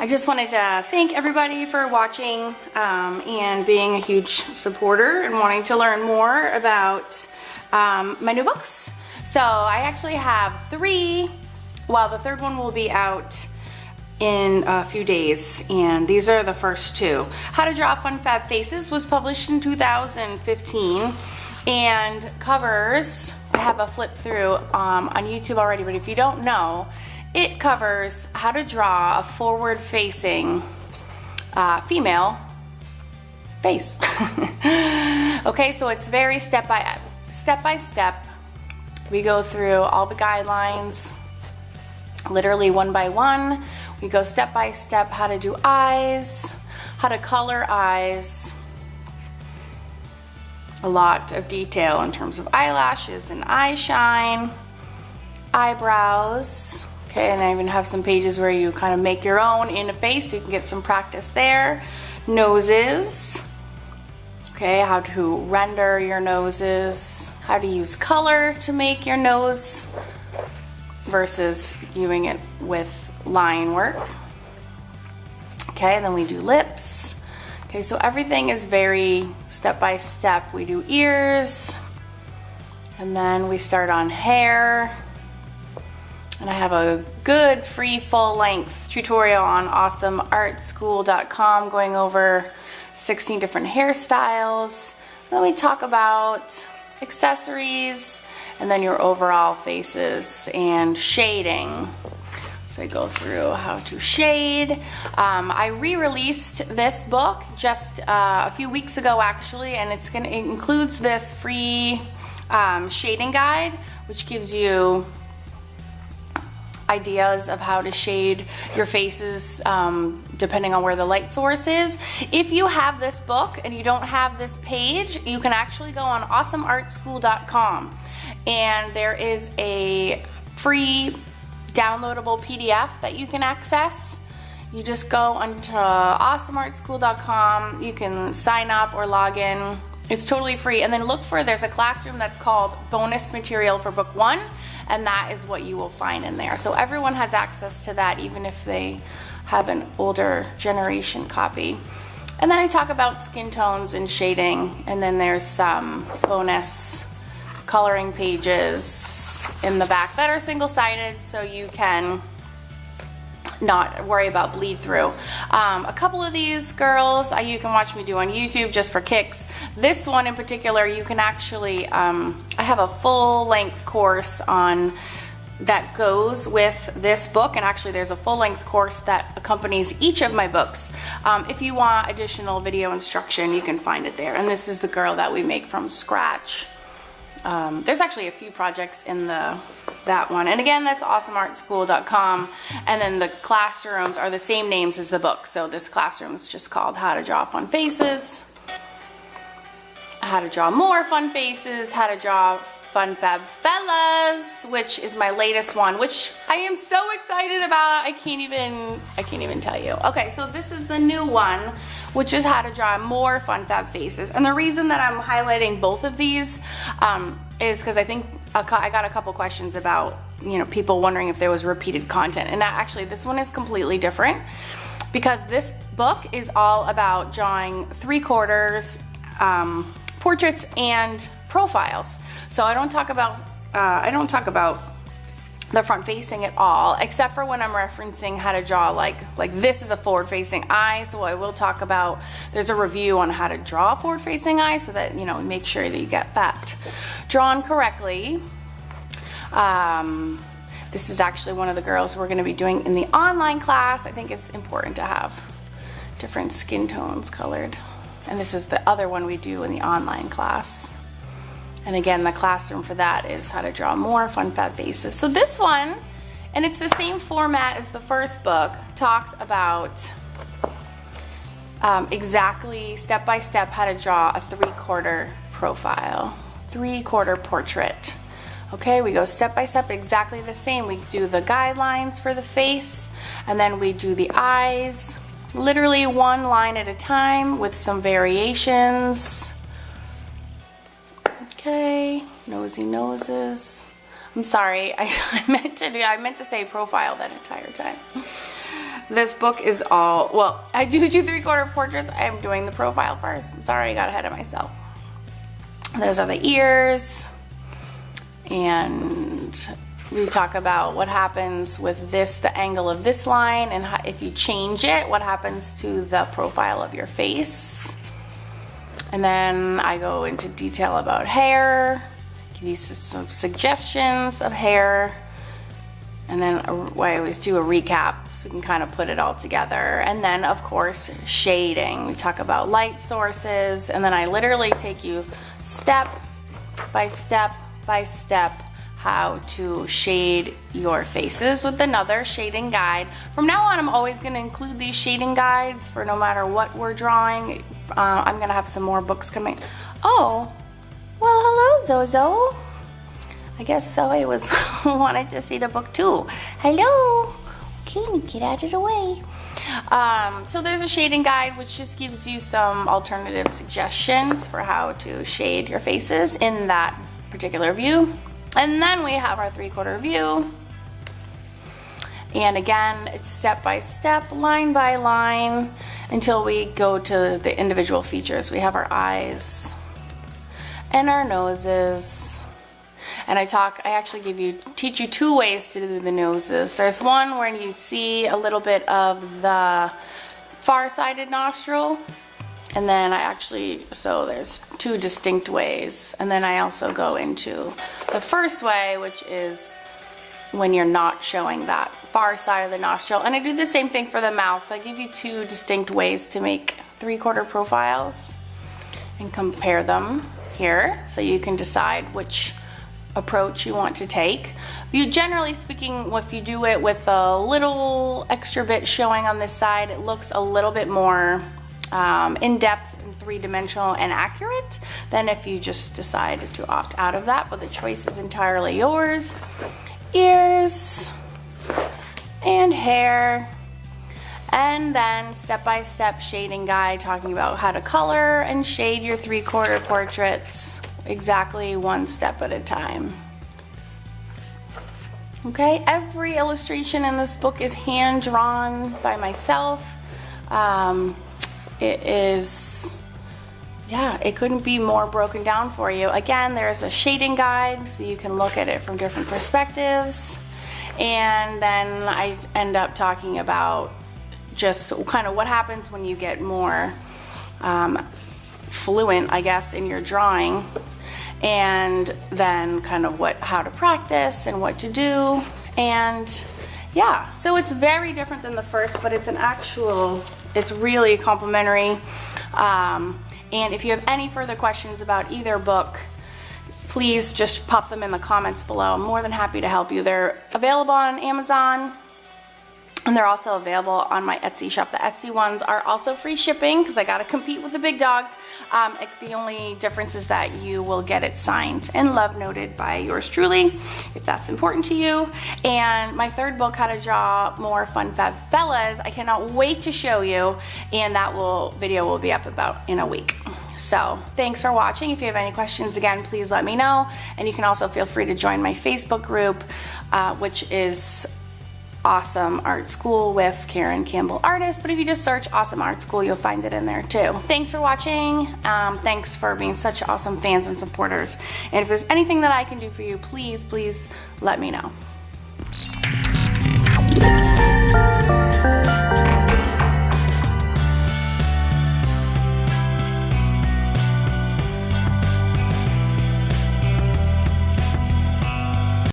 I just wanted to thank everybody for watching and being a huge supporter and wanting to learn more about my new books. So I actually have 3, well, the third one will be out in a few days, and these are the first 2. How to Draw Fun Fab Faces was published in 2015 and covers, I have a flip through on YouTube already, but if you don't know, it covers how to draw a forward-facing female face. Okay, so it's very step by step. We go through all the guidelines, literally one by one. We go step by step how to do eyes, how to color eyes, a lot of detail in terms of eyelashes and eye shine, eyebrows. Okay, and I even have some pages where you kind of make your own in a face so you can get some practice there. Noses. Okay, how to render your noses, how to use color to make your nose versus doing it with line work. Okay, and then we do lips. Okay, so everything is very step by step. We do ears, and then we start on hair. And I have a good free full-length tutorial on awesomeartschool.com going over 16 different hairstyles. Then we talk about accessories and then your overall faces and shading. So I go through how to shade. I re-released this book just a few weeks ago actually, and it includes this free shading guide, which gives you ideas of how to shade your faces depending on where the light source is. If you have this book and you don't have this page, you can actually go on awesomeartschool.com, and there is a free downloadable PDF that you can access. You just go onto awesomeartschool.com, you can sign up or log in. It's totally free, and then look for, there's a classroom that's called bonus material for book 1, and that is what you will find in there. So everyone has access to that, even if they have an older generation copy. And then I talk about skin tones and shading, and then there's some bonus coloring pages in the back that are single-sided, so you can not worry about bleed through. A couple of these girls you can watch me do on YouTube just for kicks. This one in particular, you can actually, I have a full-length course on that goes with this book, and actually there's a full-length course that accompanies each of my books. If you want additional video instruction, you can find it there. And this is the girl that we make from scratch. There's actually a few projects in that one, and again, that's awesomeartschool.com, and then the classrooms are the same names as the book. So this classroom is just called How to Draw Fun Faces, How to Draw More Fun Faces, How to Draw Fun Fab Fellas, which is my latest one, which I am so excited about. I can't even tell you. Okay, so this is the new one, which is How to Draw More Fun Fab Faces. And the reason that I'm highlighting both of these is because I think I got a couple questions about, people wondering if there was repeated content. And actually, this one is completely different, because this book is all about drawing 3/4 portraits and profiles. So I don't talk about the front facing at all, except for when I'm referencing how to draw like this is a forward facing eye. So I will talk about, there's a review on how to draw a forward facing eye so that make sure that you get that drawn correctly. This is actually one of the girls we're going to be doing in the online class. I think it's important to have different skin tones colored, and this is the other one we do in the online class. And again, the classroom for that is How to Draw More Fun Fab Faces. So this one, and it's the same format as the first book, talks about exactly step by step how to draw a 3/4 profile, 3/4 portrait. Okay, we go step by step, exactly the same. We do the guidelines for the face, and then we do the eyes, literally one line at a time with some variations. Okay, nosy noses. I'm sorry, I meant to say profile that entire time. This book is all, well, I do 3/4 portraits. I'm doing the profile first. I'm sorry, I got ahead of myself. Those are the ears. And we talk about what happens with this, the angle of this line, and how, if you change it, what happens to the profile of your face. And then I go into detail about hair, give you some suggestions of hair, and then I always do a recap so we can kind of put it all together. And then, of course, shading. We talk about light sources, and then I literally take you step by step by step how to shade your faces with another shading guide. From now on, I'm always going to include these shading guides for no matter what we're drawing. I'm going to have some more books coming. Oh, well, hello, Zozo. I guess Zoe wanted to see the book too. Hello. Okay, get out of the way. So there's a shading guide which just gives you some alternative suggestions for how to shade your faces in that particular view. And then we have our 3/4 view. And again, it's step by step, line by line, until we go to the individual features. We have our eyes and our noses. And I actually teach you 2 ways to do the noses. There's one where you see a little bit of the far-sided nostril. And then so there's 2 distinct ways. And then I also go into the first way, which is when you're not showing that far side of the nostril. And I do the same thing for the mouth. So I give you 2 distinct ways to make 3/4 profiles and compare them here. So you can decide which approach you want to take. Generally speaking, if you do it with a little extra bit showing on this side, it looks a little bit more in-depth and 3-dimensional and accurate than if you just decide to opt out of that, but the choice is entirely yours. Ears and hair, and then step-by-step shading guide talking about how to color and shade your 3/4 portraits exactly 1 step at a time. Okay, every illustration in this book is hand drawn by myself. It couldn't be more broken down for you. Again, there's a shading guide so you can look at it from different perspectives. And then I end up talking about just kind of what happens when you get more fluent, I guess, in your drawing. And then kind of how to practice and what to do. And yeah, so it's very different than the first, but it's really complimentary. And if you have any further questions about either book, please just pop them in the comments below. I'm more than happy to help you. They're available on Amazon, and they're also available on my Etsy shop. The Etsy ones are also free shipping because I got to compete with the big dogs. The only difference is that you will get it signed and love noted by yours truly, if that's important to you. And my 3rd book, How to Draw More Fun Fab Fellas, I cannot wait to show you, and that video will be up in a week. So thanks for watching. If you have any questions, again, please let me know. And you can also feel free to join my Facebook group, which is Awesome Art School with Karen Campbell Artist. But if you just search Awesome Art School, you'll find it in there too. Thanks for watching. Thanks for being such awesome fans and supporters. And if there's anything that I can do for you, please let me know.